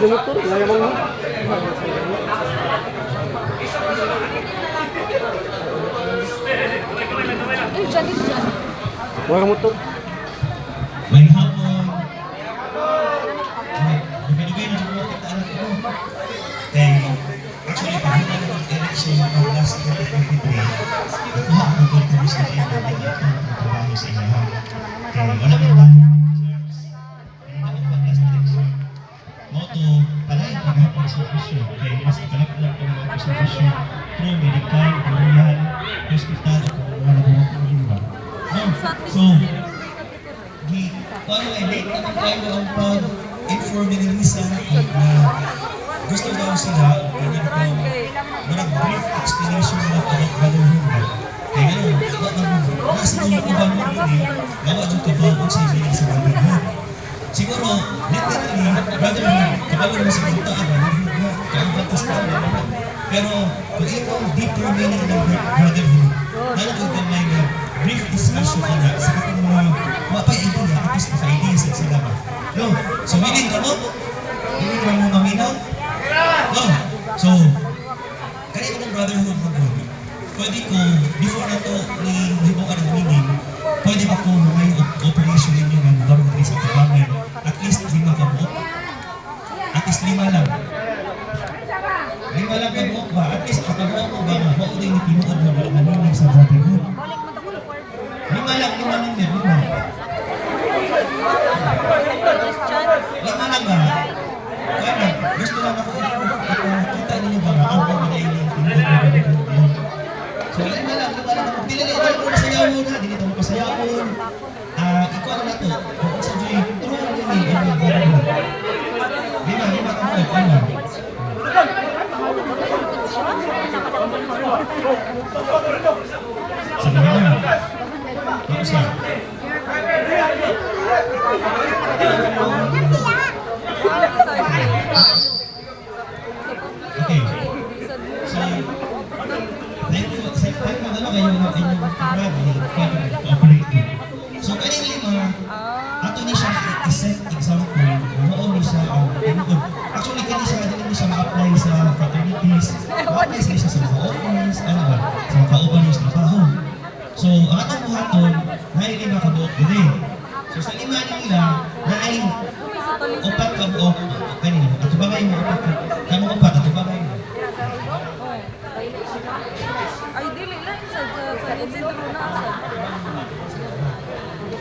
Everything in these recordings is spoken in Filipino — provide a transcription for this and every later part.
na motor, layamang mo. Wala motor. May hapon. Dugay-dugay na dito kita anak ko. Kaya, actually, pagkita na ng election ng last 2023, nakuha ang good news na kayo na trabaho sa inyo. Kaya, wala man tayo. Moto, palay ang paghapon sa ofisyon. Kaya, mas ikalap-kalap ang mga ofisyon. Pro, medical, korean, hospital, at mga nabuhat ng iba. So, paano ay late naman tayo ang pag-inform ni Lisa na gusto daw sila ganyan po brief explanation na about brotherhood. Kaya gano'n, nasa nung ibang mo rin, gawa dyan kabawag sa inyo sa brotherhood. Siguro, literally, brotherhood, kabawag mo sa punta ang brotherhood na, kaibatas ka naman. Pero, kung ikaw deeper meaning ng brotherhood, nalagay ka may brief discussion na sa kung mga mapay idea, at least maka-idea sa sila ba. No? So, meaning ka mo? Meaning ka mo maminaw? No? So, kanina mong brotherhood mo bro, pwede ko, before na to, hibong ka ng meaning, pwede ba ko may operation ninyo ng gawin rin sa kabangan, at least 5 ka buok? At least 5 lang. 5 lang ka buok ba? At least pagkabuok mo ba? Huwag din ipinuod na ba ang meaning sa brotherhood? 5 lang yan, 5. 5 lang ba? Kaya na, gusto lang ako kita ninyo ba nga ang mga nailing so 5 lang ako. Dili ko masayaw muna, dili ko mapasayawon. Ikaw ano na to? Kung sa Joy, turuan din eh. 5 ka po, 5. Sige na. Tapos na. Okay. So, thank you. Sa time na ano kayo na inyong operate. So, kanina 5, ato ni siya i-set example, noon ni siya ang actually, kanina siya din siya ma-apply sa fraternities, ma-apply siya sa mga office, ano ba, sa mga kauban yung trabaho. So, ang atong buhaton, naay 5 ka buok din. So, sa 5 nila, naay 4 ka buok. Kanina, ato ba kayo mo 4 ka? Kamo 4, ato ba kayo? Ay, dili lang sa sentro na sa.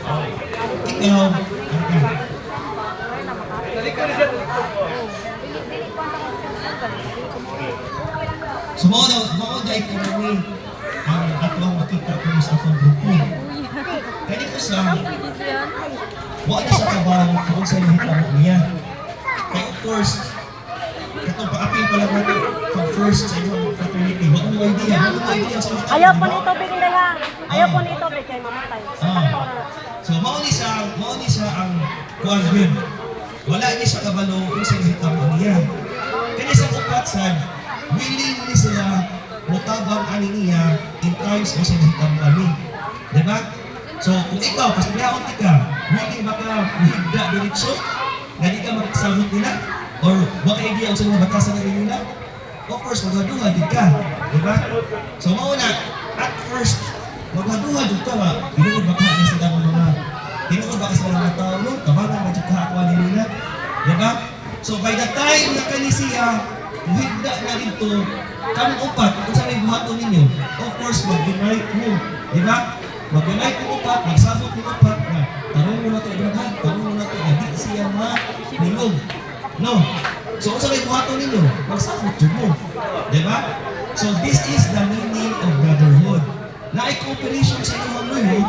Ikaw, so, mao dahil ko rin ang atong makita ko sa atong grupo. Kaya ko sa wala sa trabaho kung sa hita mo niya. Kaya of course, katong pa-appeal pa lang natin pag first sa inyong fraternity. Wala mo idea sa hita. Ayaw po nito, Bigin ha. Ayaw po nito, Bigin kay mamatay. So, mao ni siya ang kuwan yun. Wala niya sa kabalo kung sa hita mo niya. Kaya sa upat sad, willing ni sila mutabang ani niya in times o sa hita mo ani. Diba? So, kung ikaw, pas pinaunti ka, willing ba ka higda diretso? Gani ka magsagot nila? Or baka idea o sa mga batasan na nila? Of course, maghaduha din ka. Diba? So, mauna, at first, maghaduha din ka ba? Tinuod ba ka na sila mga tinuod ba ka sa mga tao? No? Kabangan ba dyan kakakuha nila? Diba? So, by the time na kanisiya, higda na dito, kamong upat, kung saan may buhaton ninyo, of course, mag-unite mo. Diba? Mag-unite mo upat, magsabot mo upat na tarong mo na ito, ibrahad, tarong mo na ito, hindi siya mahilog. No? So, kung saan may buhaton ninyo, magsabot yun mo. Diba? So, this is the meaning of brotherhood. Na ay cooperation sa inyong mga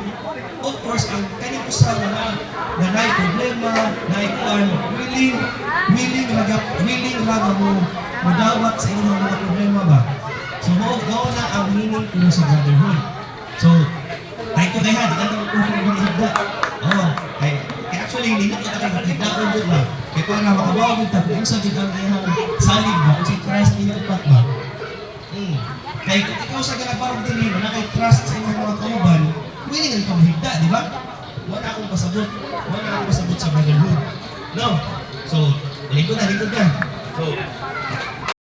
of course, ang kanino sa na may problema, na ay kuhan, willing raga mo madawat sa inyong mga problema ba? So, mao na ang meaning ko sa brotherhood. So, tayo ko kaya, di ka naman kung saan higda. Oo, kaya actually, hindi na kita kayo higdaon doon ba? Kaya para makabawag yung tabi, yung sa kita ang salig ba? Kung si Christ niya upat ba? Kaya kung ikaw sa ganaparang din na kay trust sa inyong mga kauban, willing ang pamhigda, di ba? Wala akong pasabot sa brotherhood. No? So, likod na. So,